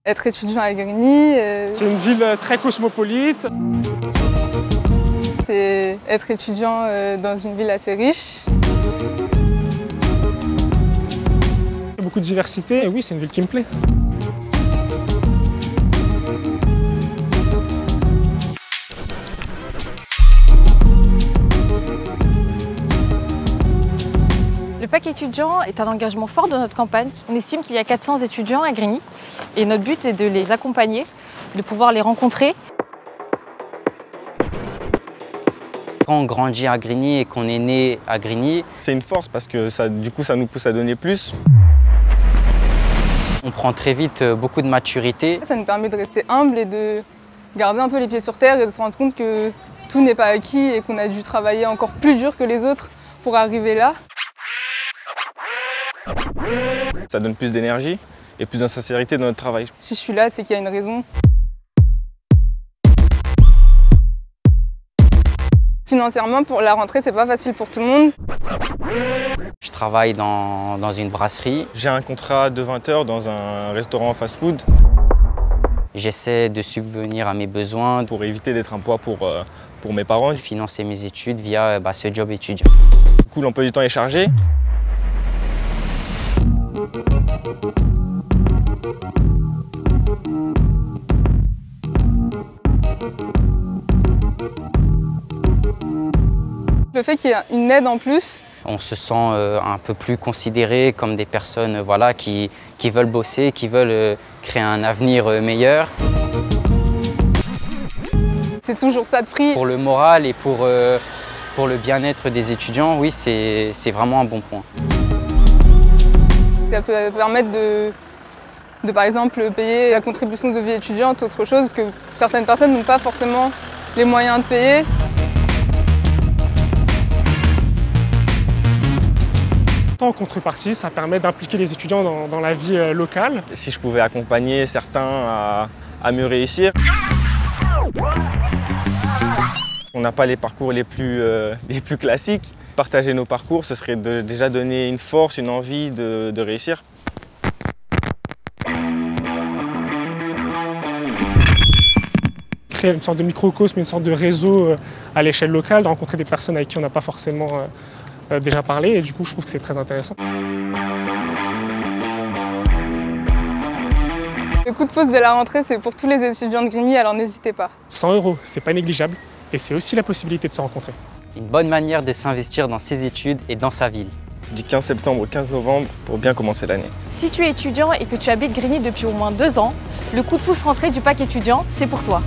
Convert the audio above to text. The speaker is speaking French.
Être étudiant à Grigny, c'est une ville très cosmopolite. C'est être étudiant dans une ville assez riche. Il y a beaucoup de diversité et oui, c'est une ville qui me plaît. Le pack étudiant est un engagement fort de notre campagne. On estime qu'il y a 400 étudiants à Grigny et notre but est de les accompagner, de pouvoir les rencontrer. Quand on grandit à Grigny et qu'on est né à Grigny, c'est une force parce que du coup, ça nous pousse à donner plus. On prend très vite beaucoup de maturité. Ça nous permet de rester humble et de garder un peu les pieds sur terre et de se rendre compte que tout n'est pas acquis et qu'on a dû travailler encore plus dur que les autres pour arriver là. Ça donne plus d'énergie et plus de sincérité dans notre travail. Si je suis là, c'est qu'il y a une raison. Financièrement, pour la rentrée, c'est pas facile pour tout le monde. Je travaille dans une brasserie. J'ai un contrat de 20 heures dans un restaurant fast-food. J'essaie de subvenir à mes besoins pour éviter d'être un poids pour mes parents. De financer mes études via ce job étudiant. Du coup, l'emploi du temps est chargé. Le fait qu'il y ait une aide en plus, on se sent un peu plus considérés comme des personnes qui veulent bosser, qui veulent créer un avenir meilleur. C'est toujours ça de prix. Pour le moral et pour le bien-être des étudiants, oui, c'est vraiment un bon point. Ça peut permettre de par exemple payer la contribution de vie étudiante, autre chose que certaines personnes n'ont pas forcément les moyens de payer. En contrepartie, ça permet d'impliquer les étudiants dans la vie locale. Si je pouvais accompagner certains à mieux réussir. On n'a pas les parcours les plus classiques. Partager nos parcours, ce serait déjà donner une force, une envie de réussir. Créer une sorte de microcosme, une sorte de réseau à l'échelle locale, de rencontrer des personnes avec qui on n'a pas forcément déjà parlé, et du coup je trouve que c'est très intéressant. Le coup de pouce de la rentrée, c'est pour tous les étudiants de Grigny, alors n'hésitez pas. 100 €, c'est pas négligeable, et c'est aussi la possibilité de se rencontrer. Une bonne manière de s'investir dans ses études et dans sa ville. Du 15 septembre au 15 novembre pour bien commencer l'année. Si tu es étudiant et que tu habites Grigny depuis au moins 2 ans, le coup de pouce rentrée du pack étudiant, c'est pour toi.